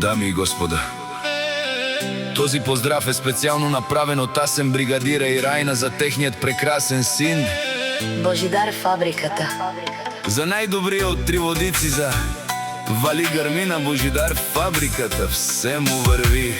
Дами и господа, този поздрав е специјално направен од Асен Бригадира и Рајна за техниот прекрасен син Божидар Фабриката. За најдобриот три водици за Вали Грмина, Божидар Фабриката, все му врви.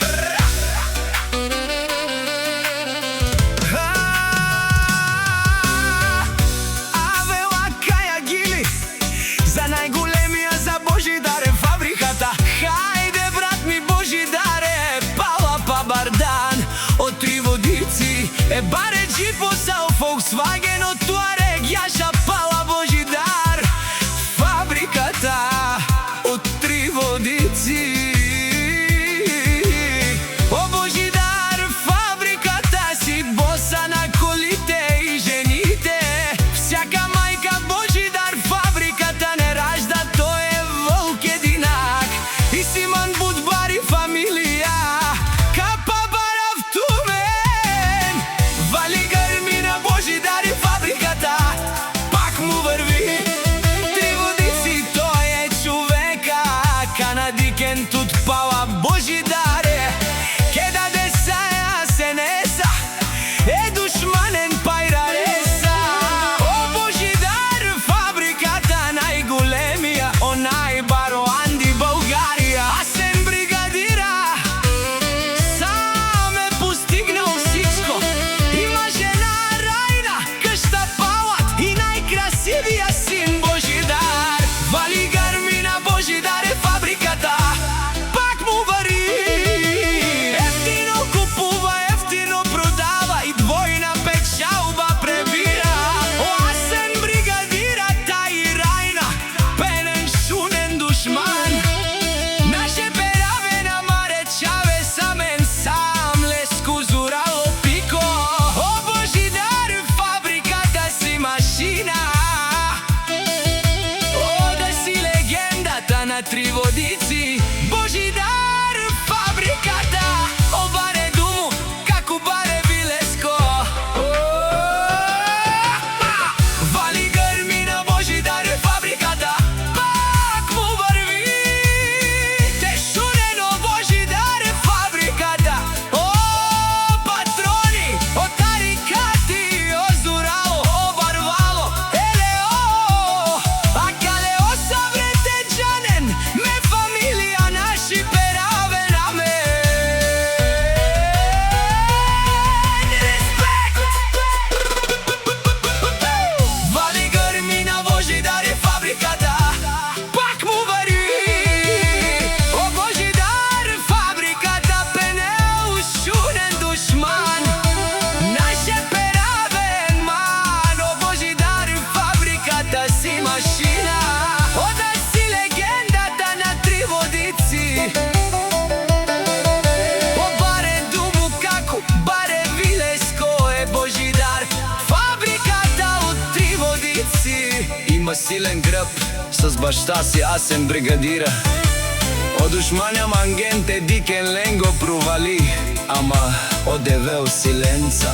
За најголемија за Божидаре Фабриката. Хајде брат ми Божидаре, пала па бардан од три водици. Е баре джипо са Volkswagen од Туарег, јаша пала Божидар Фабриката од три водици. О Божидар Фабриката си боса на колите и жените. Всяка мајка Божидар Фабриката не ражда, тој е волк единак. И Симан Будбари фамилија, капа барав тумен. Вали Грмина, Божидар и Фабриката, пак му врви. Три водици, тој е човека, канадикен тут пала Божидаре. Ке даде саја се неса, е душманен пајрареса. О Божидар Фабриката, најголемија, онај баро Анди Българија. Асен Бригадира сам е постигнал всичко. Има жена Рајна, къща палат и најкрасивија син Божидар. Вали Грмина, Божидар е Фабриката, пак му вари. Ефтино купува, ефтино продава и двојна печалба пребира. О Асен Бригадирата и Рајна, пенен шунен душман. Наше пераве на маречаве самен сам леску зурало пико. О Божидар Фабриката си машина. О да си легендата на три водици. Божидар Фабриката, о баре думу, како баре Вилеско. Вали Грмина, Божидар Фабриката, пак му врви. Те шунено Божидар Фабриката. О патрони, о тарикати, о зурало, о барвало, елео. А калео саврете джанен, ме фамилија наши пераве на мен. Респект! Вали Грмина, Божидар Фабриката, пак му вари. О Божидар Фабриката, пенел шунен душман. Наше перавен ман. О Божидар Фабриката си машина. О да си легендата на три водици. О баре думу како баре Вилеско е Божидар Фабриката од три водици. Има силен грб с башта си Асен Бригадира. Од душмања мангенте дикен ленго провали, ама одевел силенца.